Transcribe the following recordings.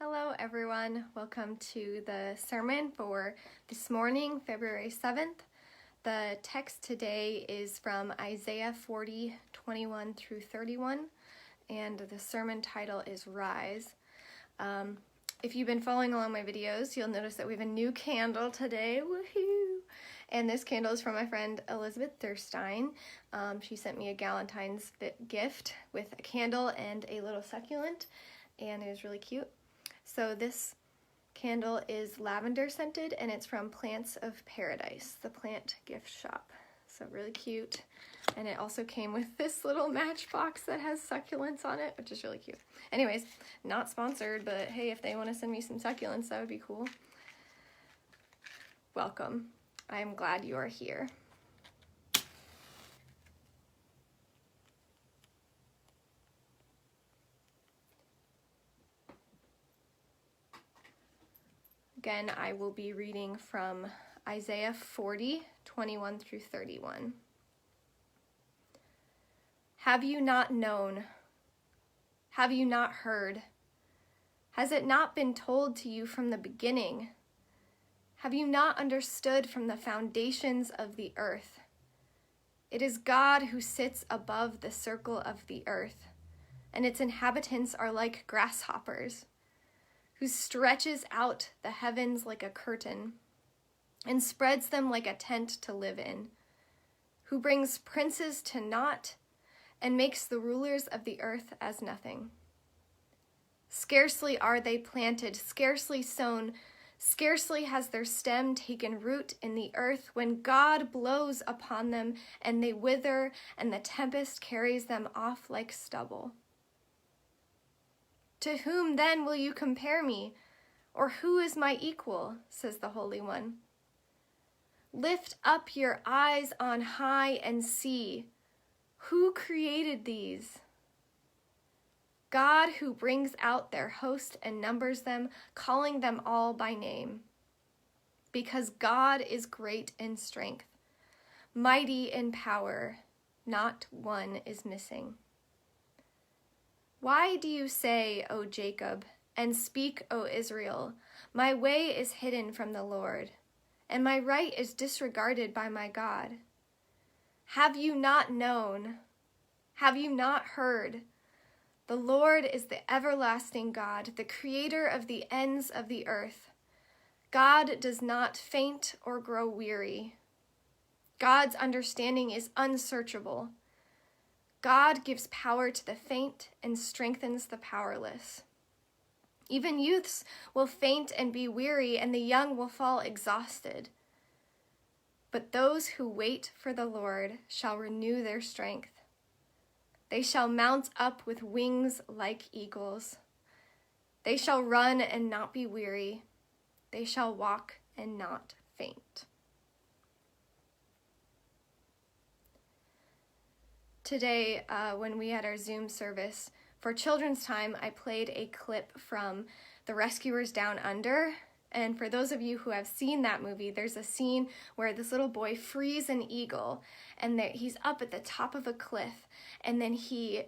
Hello everyone, welcome to the sermon for this morning, February 7th. The text today is from Isaiah 40, 21 through 31, and the sermon title is Rise. If you've been following along my videos, you'll notice that we have a new candle today, woohoo! And this candle is from my friend Elizabeth Thurstein. She sent me a Galentine's gift with a candle and a little succulent, and it was really cute. So this candle is lavender scented, and it's from Plants of Paradise, the plant gift shop. So really cute. And it also came with this little matchbox that has succulents on it, which is really cute. Anyways, not sponsored, but hey, if they want to send me some succulents, that would be cool. Welcome. I am glad you are here. Again, I will be reading from Isaiah 40, 21 through 31. Have you not known? Have you not heard? Has it not been told to you from the beginning? Have you not understood from the foundations of the earth? It is God who sits above the circle of the earth, and its inhabitants are like grasshoppers, who stretches out the heavens like a curtain and spreads them like a tent to live in, who brings princes to naught and makes the rulers of the earth as nothing. Scarcely are they planted, scarcely sown, scarcely has their stem taken root in the earth when God blows upon them and they wither, and the tempest carries them off like stubble. To whom then will you compare me? Or who is my equal? Says the Holy One. Lift up your eyes on high and see. Who created these? God, who brings out their host and numbers them, calling them all by name. Because God is great in strength, mighty in power, not one is missing. Why do you say, O Jacob, and speak, O Israel, my way is hidden from the Lord, and my right is disregarded by my God? Have you not known? Have you not heard? The Lord is the everlasting God, the creator of the ends of the earth. God does not faint or grow weary. God's understanding is unsearchable. God gives power to the faint and strengthens the powerless. Even youths will faint and be weary, and the young will fall exhausted. But those who wait for the Lord shall renew their strength. They shall mount up with wings like eagles. They shall run and not be weary. They shall walk and not faint. Today, when we had our Zoom service for children's time, I played a clip from The Rescuers Down Under. And for those of you who have seen that movie, there's a scene where this little boy frees an eagle, and he's up at the top of a cliff, and then he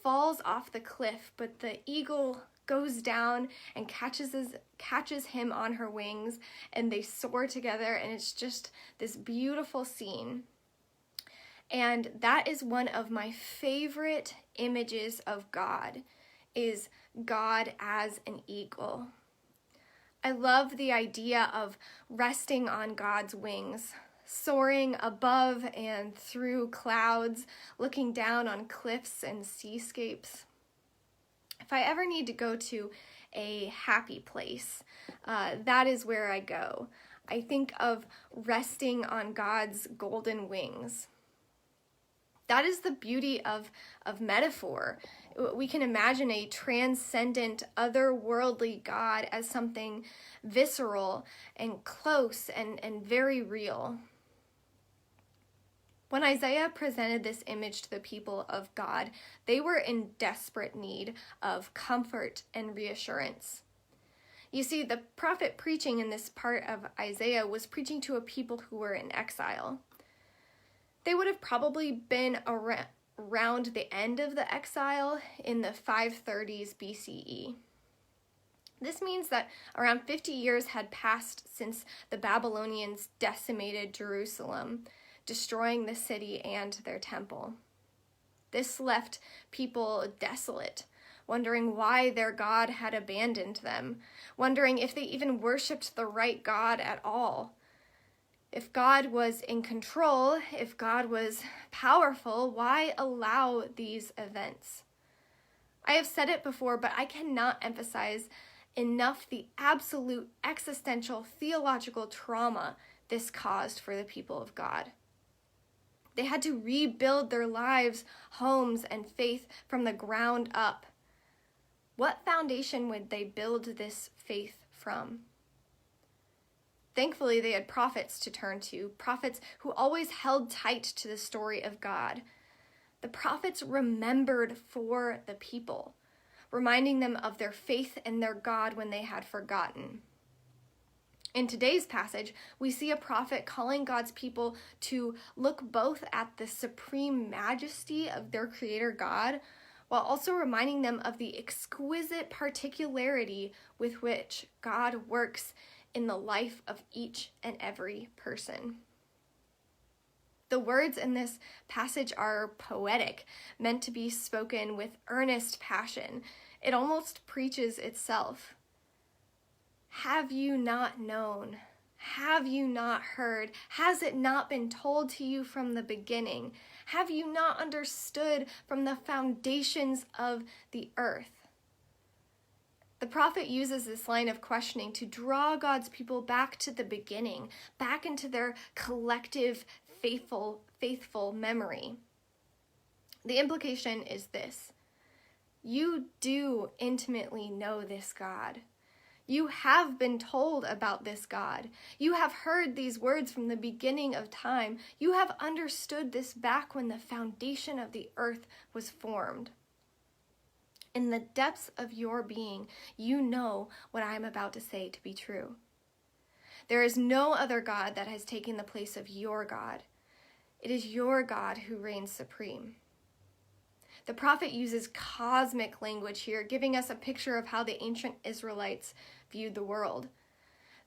falls off the cliff, but the eagle goes down and catches him on her wings, and they soar together, and it's just this beautiful scene. And that is one of my favorite images of God, is God as an eagle. I love the idea of resting on God's wings, soaring above and through clouds, looking down on cliffs and seascapes. If I ever need to go to a happy place, that is where I go. I think of resting on God's golden wings. That is the beauty of metaphor. We can imagine a transcendent, otherworldly God as something visceral and close and very real. When Isaiah presented this image to the people of God, they were in desperate need of comfort and reassurance. You see, the prophet preaching in this part of Isaiah was preaching to a people who were in exile. They would have probably been around the end of the exile in the 530s BCE. This means that around 50 years had passed since the Babylonians decimated Jerusalem, destroying the city and their temple. This left people desolate, wondering why their God had abandoned them, wondering if they even worshipped the right God at all. If God was in control, if God was powerful, why allow these events? I have said it before, but I cannot emphasize enough the absolute existential theological trauma this caused for the people of God. They had to rebuild their lives, homes, and faith from the ground up. What foundation would they build this faith from? Thankfully, they had prophets to turn to, prophets who always held tight to the story of God. The prophets remembered for the people, reminding them of their faith in their God when they had forgotten. In today's passage, we see a prophet calling God's people to look both at the supreme majesty of their Creator God, while also reminding them of the exquisite particularity with which God works in the life of each and every person. The words in this passage are poetic, meant to be spoken with earnest passion. It almost preaches itself. Have you not known? Have you not heard? Has it not been told to you from the beginning? Have you not understood from the foundations of the earth? The prophet uses this line of questioning to draw God's people back to the beginning, back into their collective faithful memory. The implication is this: you do intimately know this God. You have been told about this God. You have heard these words from the beginning of time. You have understood this back when the foundation of the earth was formed. In the depths of your being, you know what I am about to say to be true. There is no other God that has taken the place of your God. It is your God who reigns supreme. The prophet uses cosmic language here, giving us a picture of how the ancient Israelites viewed the world.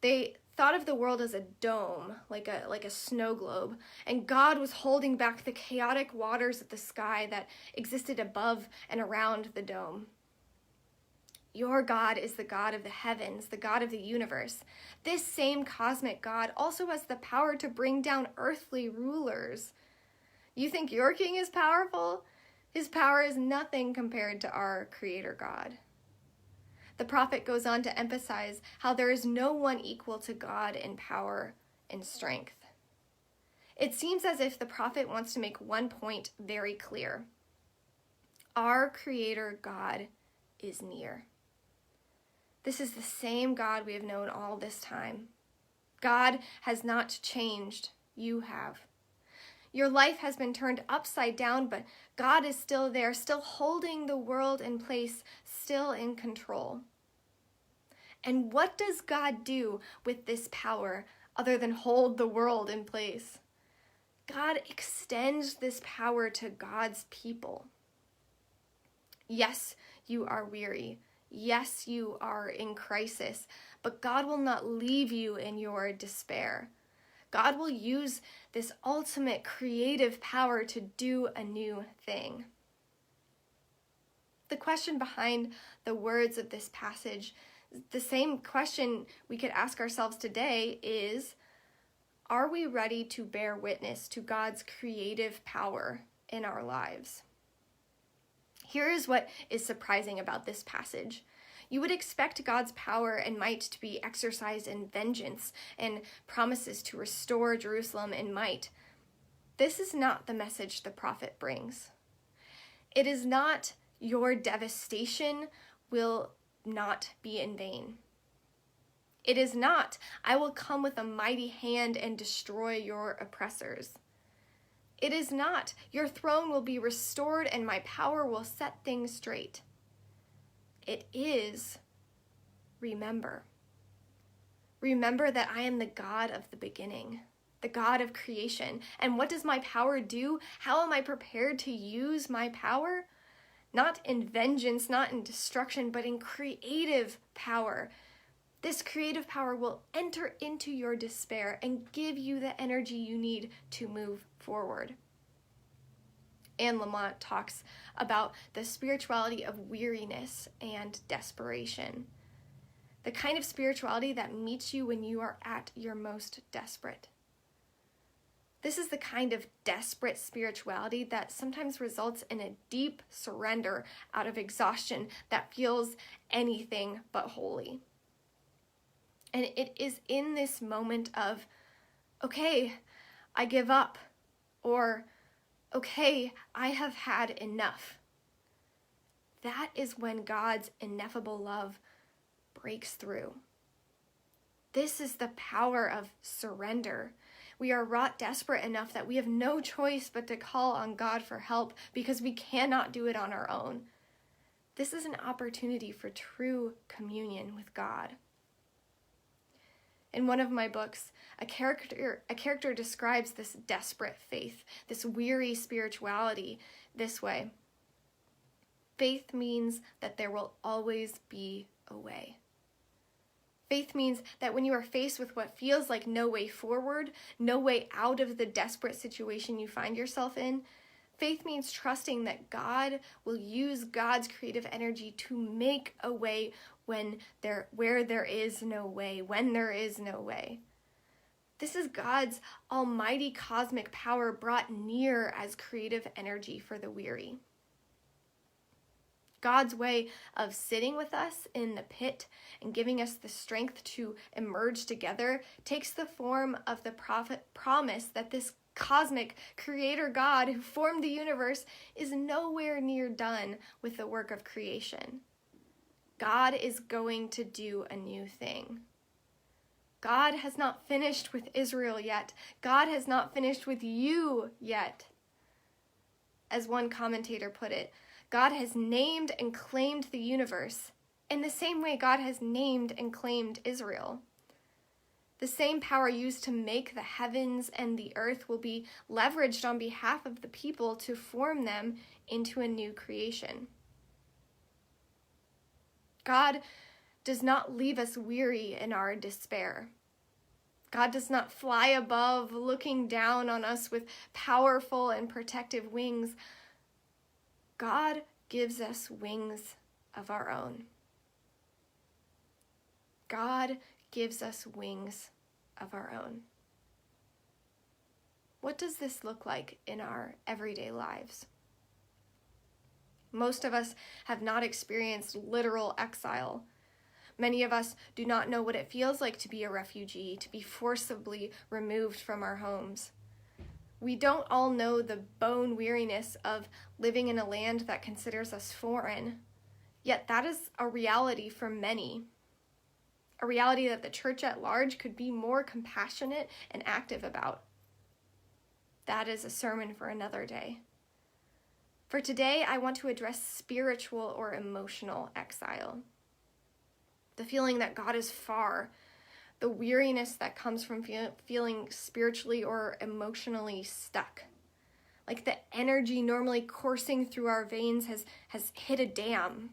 They thought of the world as a dome, like a snow globe, and God was holding back the chaotic waters of the sky that existed above and around the dome. Your God is the God of the heavens, the God of the universe. This same cosmic God also has the power to bring down earthly rulers. You think your king is powerful? His power is nothing compared to our Creator God. The prophet goes on to emphasize how there is no one equal to God in power and strength. It seems as if the prophet wants to make one point very clear. Our Creator God is near. This is the same God we have known all this time. God has not changed. You have. Your life has been turned upside down, but God is still there, still holding the world in place, still in control. And what does God do with this power other than hold the world in place? God extends this power to God's people. Yes, you are weary. Yes, you are in crisis, but God will not leave you in your despair. God will use this ultimate creative power to do a new thing. The question behind the words of this passage, the same question we could ask ourselves today is, are we ready to bear witness to God's creative power in our lives? Here is what is surprising about this passage. You would expect God's power and might to be exercised in vengeance and promises to restore Jerusalem in might. This is not the message the prophet brings. It is not your devastation will not be in vain. It is not, I will come with a mighty hand and destroy your oppressors. It is not, your throne will be restored and my power will set things straight. It is, remember. Remember that I am the God of the beginning, the God of creation. And what does my power do? How am I prepared to use my power? Not in vengeance, not in destruction, but in creative power. This creative power will enter into your despair and give you the energy you need to move forward. Anne Lamott talks about the spirituality of weariness and desperation. The kind of spirituality that meets you when you are at your most desperate. This is the kind of desperate spirituality that sometimes results in a deep surrender out of exhaustion that feels anything but holy. And it is in this moment of, okay, I give up, or okay, I have had enough. That is when God's ineffable love breaks through. This is the power of surrender. We are wrought desperate enough that we have no choice but to call on God for help because we cannot do it on our own. This is an opportunity for true communion with God. In one of my books, a character describes this desperate faith, this weary spirituality this way. Faith means that there will always be a way. Faith means that when you are faced with what feels like no way forward, no way out of the desperate situation you find yourself in, faith means trusting that God will use God's creative energy to make a way where there is no way, when there is no way. This is God's almighty cosmic power brought near as creative energy for the weary. God's way of sitting with us in the pit and giving us the strength to emerge together takes the form of the promise that this cosmic creator God who formed the universe is nowhere near done with the work of creation. God is going to do a new thing. God has not finished with Israel yet. God has not finished with you yet. As one commentator put it, God has named and claimed the universe in the same way God has named and claimed Israel. The same power used to make the heavens and the earth will be leveraged on behalf of the people to form them into a new creation. God does not leave us weary in our despair. God does not fly above, looking down on us with powerful and protective wings. God gives us wings of our own. God gives us wings of our own. What does this look like in our everyday lives? Most of us have not experienced literal exile. Many of us do not know what it feels like to be a refugee, to be forcibly removed from our homes. We don't all know the bone weariness of living in a land that considers us foreign, yet that is a reality for many. A reality that the church at large could be more compassionate and active about. That is a sermon for another day. For today, I want to address spiritual or emotional exile. The feeling that God is far, the weariness that comes from feeling spiritually or emotionally stuck. Like the energy normally coursing through our veins has hit a dam.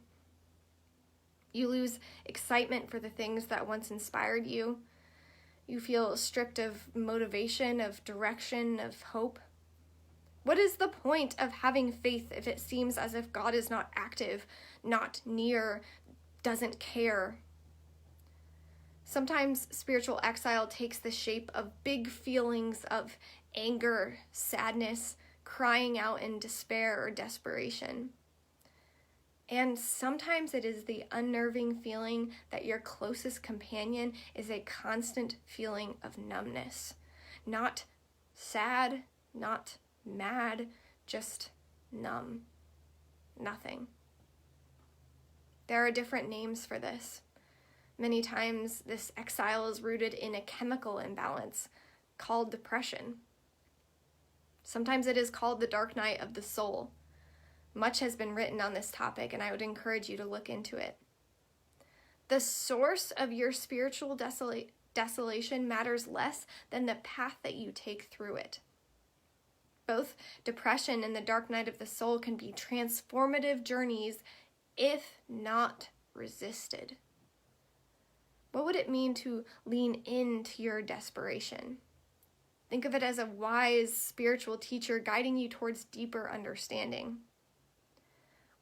You lose excitement for the things that once inspired you. You feel stripped of motivation, of direction, of hope. What is the point of having faith if it seems as if God is not active, not near, doesn't care? Sometimes spiritual exile takes the shape of big feelings of anger, sadness, crying out in despair or desperation. And sometimes it is the unnerving feeling that your closest companion is a constant feeling of numbness. Not sad, not mad, just numb. Nothing. There are different names for this. Many times this exile is rooted in a chemical imbalance called depression. Sometimes it is called the dark night of the soul. Much has been written on this topic, and I would encourage you to look into it. The source of your spiritual desolation matters less than the path that you take through it. Both depression and the dark night of the soul can be transformative journeys if not resisted. What would it mean to lean into your desperation? Think of it as a wise spiritual teacher guiding you towards deeper understanding.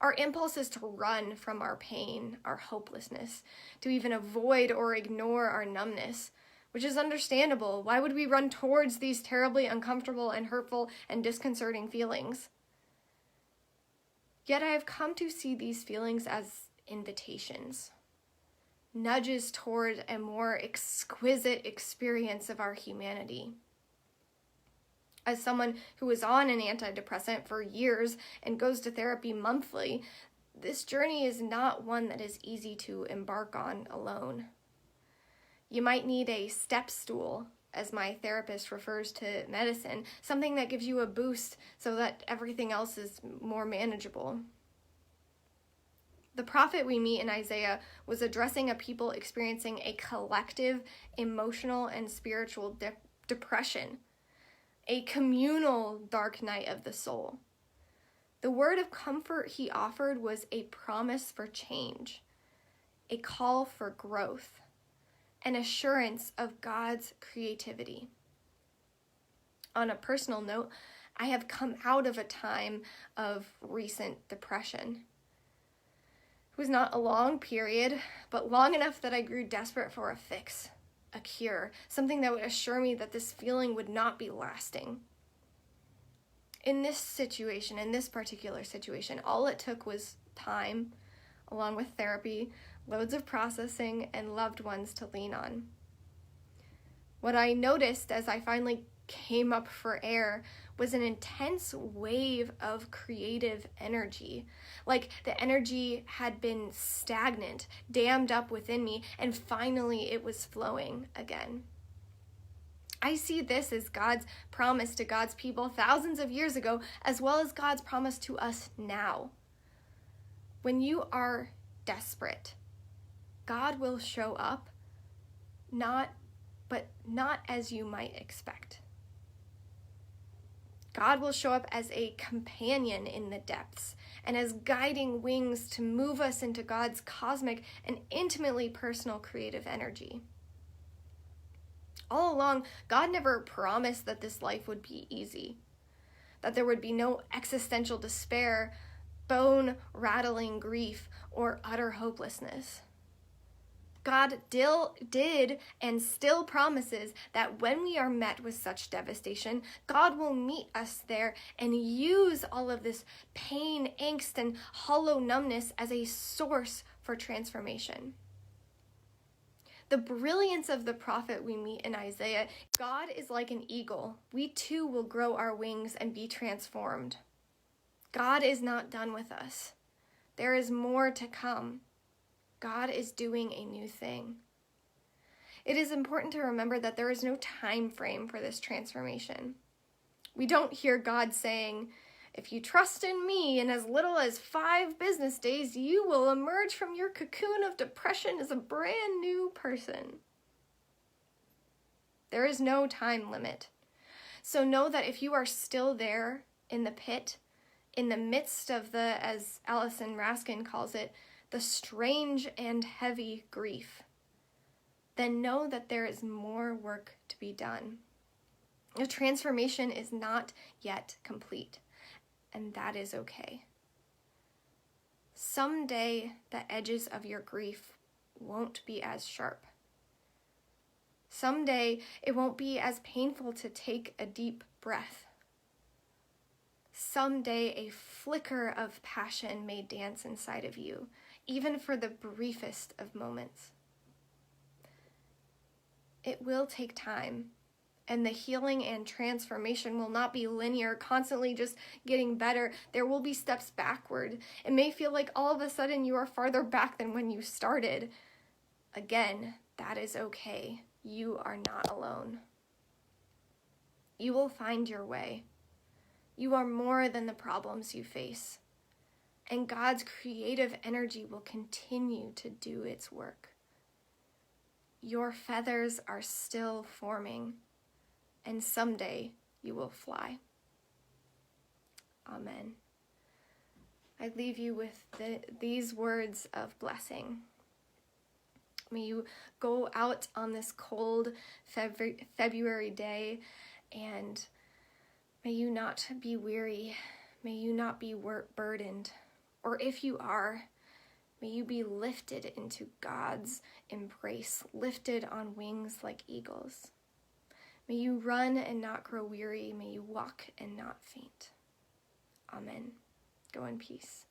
Our impulse is to run from our pain, our hopelessness, to even avoid or ignore our numbness, which is understandable. Why would we run towards these terribly uncomfortable and hurtful and disconcerting feelings? Yet I have come to see these feelings as invitations, nudges toward a more exquisite experience of our humanity. As someone who was on an antidepressant for years and goes to therapy monthly, this journey is not one that is easy to embark on alone. You might need a step stool, as my therapist refers to medicine, something that gives you a boost so that everything else is more manageable. The prophet we meet in Isaiah was addressing a people experiencing a collective emotional and spiritual depression, a communal dark night of the soul. The word of comfort he offered was a promise for change, a call for growth, an assurance of God's creativity. On a personal note, I have come out of a time of recent depression. It was not a long period, but long enough that I grew desperate for a fix, a cure, something that would assure me that this feeling would not be lasting. In this particular situation, all it took was time, along with therapy, loads of processing, and loved ones to lean on. What I noticed as I finally came up for air was an intense wave of creative energy. Like the energy had been stagnant, dammed up within me, and finally it was flowing again. I see this as God's promise to God's people thousands of years ago, as well as God's promise to us now. When you are desperate, God will show up, not as you might expect. God will show up as a companion in the depths and as guiding wings to move us into God's cosmic and intimately personal creative energy. All along, God never promised that this life would be easy, that there would be no existential despair, bone-rattling grief, or utter hopelessness. God did and still promises that when we are met with such devastation, God will meet us there and use all of this pain, angst, and hollow numbness as a source for transformation. The brilliance of the prophet we meet in Isaiah, God is like an eagle. We too will grow our wings and be transformed. God is not done with us. There is more to come. God is doing a new thing. It is important to remember that there is no time frame for this transformation. We don't hear God saying, "If you trust in me, in as little as 5 business days, you will emerge from your cocoon of depression as a brand new person." There is no time limit. So know that if you are still there in the pit, in the midst of the, as Allison Raskin calls it, the strange and heavy grief, then know that there is more work to be done. The transformation is not yet complete, and that is okay. Someday, the edges of your grief won't be as sharp. Someday, it won't be as painful to take a deep breath. Someday, a flicker of passion may dance inside of you, even for the briefest of moments. It will take time, and the healing and transformation will not be linear, constantly just getting better. There will be steps backward. It may feel like all of a sudden you are farther back than when you started. Again, that is okay. You are not alone. You will find your way. You are more than the problems you face. And God's creative energy will continue to do its work. Your feathers are still forming, and someday you will fly. Amen. I leave you with these words of blessing. May you go out on this cold February day, and may you not be weary. May you not be burdened. Or if you are, may you be lifted into God's embrace, lifted on wings like eagles. May you run and not grow weary. May you walk and not faint. Amen. Go in peace.